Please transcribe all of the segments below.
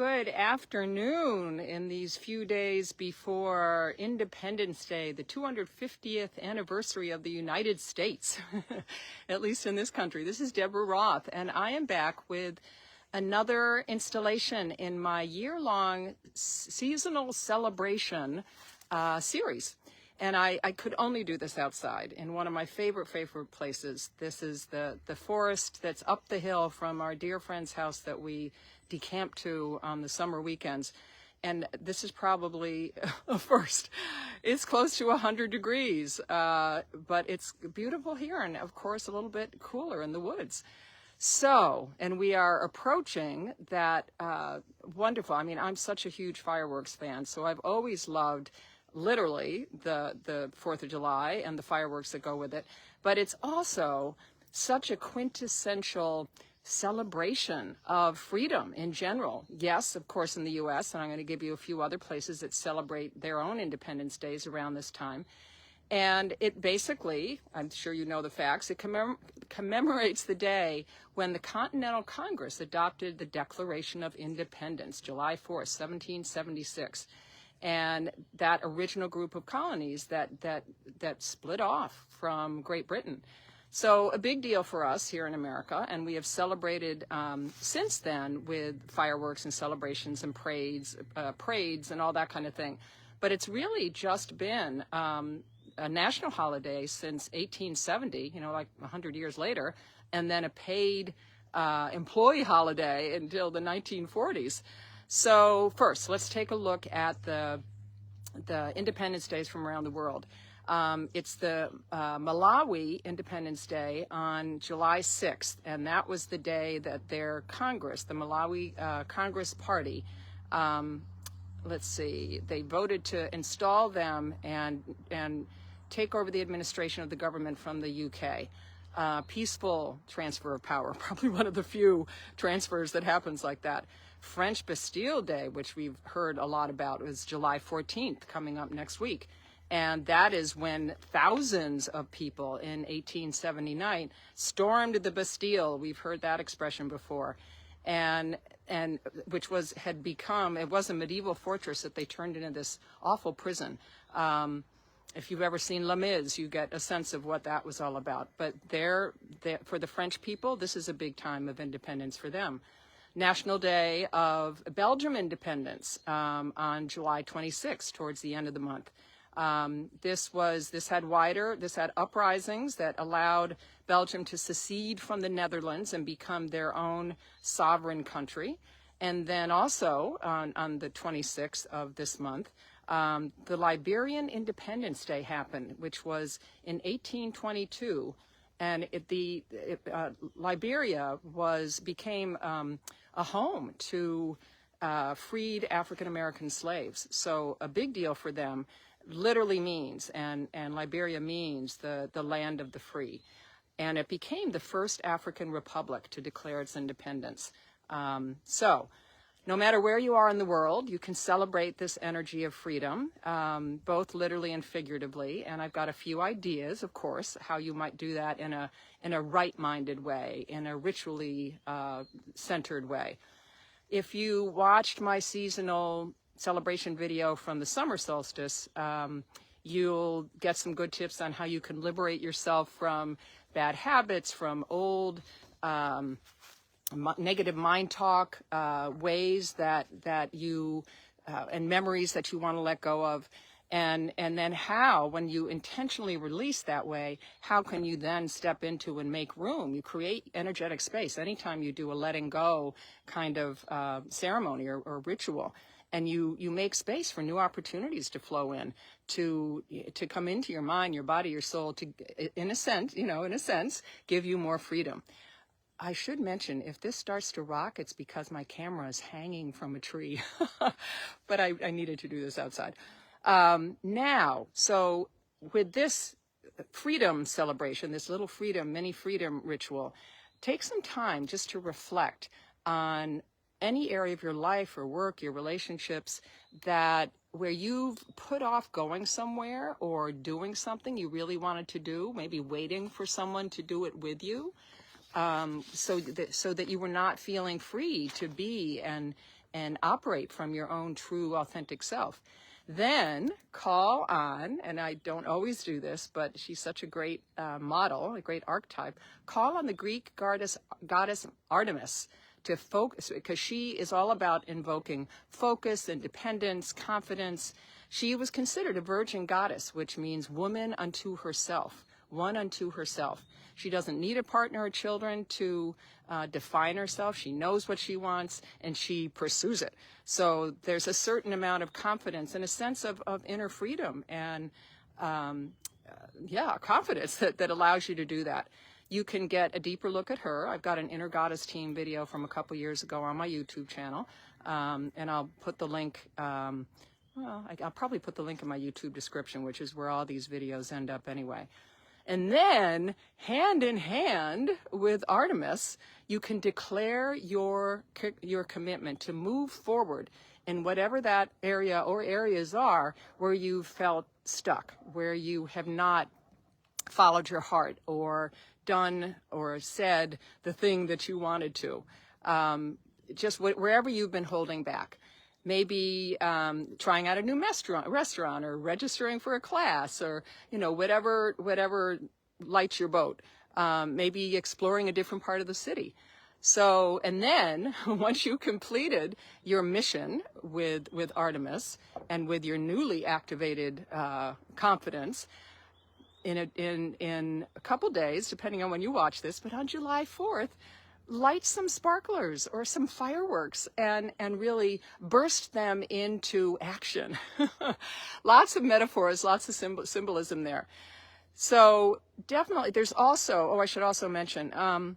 good afternoon in these few days before Independence Day, the 250th anniversary of the United States, at least in this country. This is Deborah Roth, and I am back with another installation in my year-long seasonal celebration series. And I could only do this outside in one of my favorite places. This is the forest that's up the hill from our dear friend's house that we decamp to on the summer weekends. And this is probably a first. It's close to 100 degrees, but it's beautiful here, and of course a little bit cooler in the woods. So, and we are approaching that wonderful, I mean, I'm such a huge fireworks fan, so I've always loved literally the 4th of July and the fireworks that go with it, but it's also such a quintessential celebration of freedom in general. Yes, of course, in the U.S., and I'm going to give you a few other places that celebrate their own Independence Days around this time. And it basically, I'm sure you know the facts, it commemorates the day when the Continental Congress adopted the Declaration of Independence, July 4th, 1776. And that original group of colonies that split off from Great Britain. So a big deal for us here in America, and we have celebrated since then with fireworks and celebrations and parades and all that kind of thing. But it's really just been a national holiday since 1870, like 100 years later, and then a paid employee holiday until the 1940s. So first, let's take a look at the Independence Days from around the world. It's the Malawi Independence Day on July 6th, and that was the day that their Congress, the Malawi Congress Party, they voted to install them and take over the administration of the government from the UK. Peaceful transfer of power, probably one of the few transfers that happens like that. French Bastille Day, which we've heard a lot about, is July 14th, coming up next week. And that is when thousands of people in 1879 stormed the Bastille. We've heard that expression before. And which had become, it was a medieval fortress that they turned into this awful prison. If you've ever seen Les Mis, you get a sense of what that was all about. But for the French people, this is a big time of independence for them. National Day of Belgium independence on July 26th, towards the end of the month. This had uprisings that allowed Belgium to secede from the Netherlands and become their own sovereign country. And then also on the 26th of this month, the Liberian Independence Day happened, which was in 1822. And Liberia became a home to freed African-American slaves. So a big deal for them literally means, and Liberia means the land of the free. And it became the first African republic to declare its independence. So no matter where you are in the world, you can celebrate this energy of freedom, both literally and figuratively. And I've got a few ideas, of course, how you might do that in a right-minded way, in a ritually centered way. If you watched my seasonal celebration video from the summer solstice, you'll get some good tips on how you can liberate yourself from bad habits, from old negative mind talk, ways that you and memories that you want to let go of, and then how, when you intentionally release that way, how can you then step into and make room? You create energetic space anytime you do a letting go kind of ceremony or ritual, and you make space for new opportunities to flow in, to come into your mind, your body, your soul, to in a sense give you more freedom. I should mention, if this starts to rock, it's because my camera is hanging from a tree. But I needed to do this outside. Now, so with this freedom celebration, this little mini freedom ritual, take some time just to reflect on any area of your life or work, your relationships, where you've put off going somewhere or doing something you really wanted to do, maybe waiting for someone to do it with you. So that you were not feeling free to be and and operate from your own true, authentic self. Then call on, and I don't always do this, but she's such a great model, a great archetype, call on the Greek goddess Artemis to focus, because she is all about invoking focus, independence, confidence. She was considered a virgin goddess, which means woman unto herself, one unto herself. She doesn't need a partner or children to define herself. She knows what she wants, and she pursues it. So there's a certain amount of confidence and a sense of inner freedom and, confidence that allows you to do that. You can get a deeper look at her. I've got an Inner Goddess Team video from a couple years ago on my YouTube channel, and I'll put the link, I'll probably put the link in my YouTube description, which is where all these videos end up anyway. And then, hand in hand with Artemis, you can declare your commitment to move forward in whatever that area or areas are where you felt stuck, where you have not followed your heart or done or said the thing that you wanted to. Just wherever you've been holding back. Maybe trying out a new restaurant or registering for a class, or whatever lights your boat. Maybe exploring a different part of the city. So, and then once you completed your mission with Artemis and with your newly activated confidence, in a couple days, depending on when you watch this, but on July 4th, light some sparklers or some fireworks and really burst them into action. Lots of metaphors, lots of symbolism there. So definitely, there's also, I should also mention,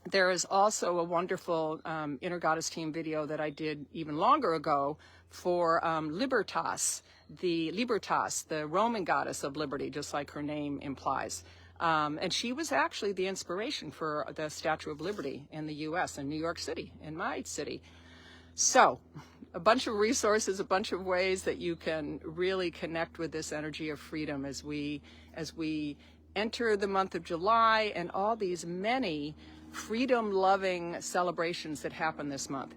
there is also a wonderful Inner Goddess Team video that I did even longer ago for Libertas, the Roman goddess of liberty, just like her name implies. And she was actually the inspiration for the Statue of Liberty in the U.S., in New York City, in my city. So a bunch of resources, a bunch of ways that you can really connect with this energy of freedom as we enter the month of July and all these many freedom-loving celebrations that happen this month.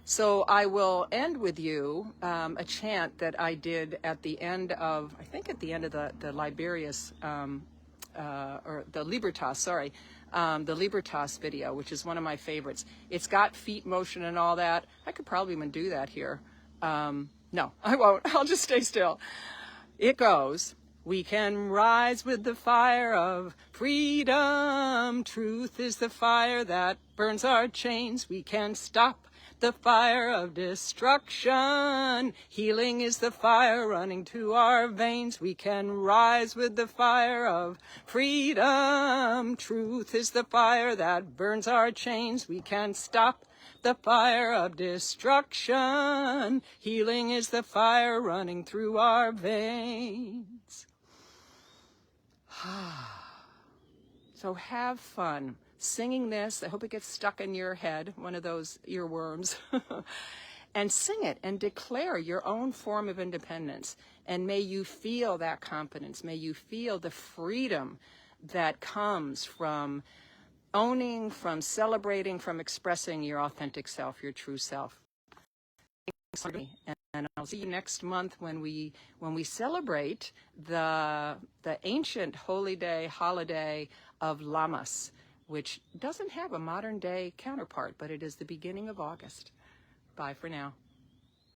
So I will end with you a chant that I did at the end of, the Liberius, or the Libertas, the Libertas video, which is one of my favorites. It's got feet motion and all that. I could probably even do that here. No, I won't. I'll just stay still. It goes, we can rise with the fire of freedom. Truth is the fire that burns our chains. We can stop the fire of destruction. Healing is the fire running to our veins. We can rise with the fire of freedom. Truth is the fire that burns our chains. We can stop the fire of destruction. Healing is the fire running through our veins. So have fun singing this. I hope it gets stuck in your head, one of those earworms. And sing it and declare your own form of independence. And may you feel that confidence. May you feel the freedom that comes from owning, from celebrating, from expressing your authentic self, your true self. And I'll see you next month when we celebrate the ancient holiday of Lammas, which doesn't have a modern day counterpart, but it is the beginning of August. Bye for now.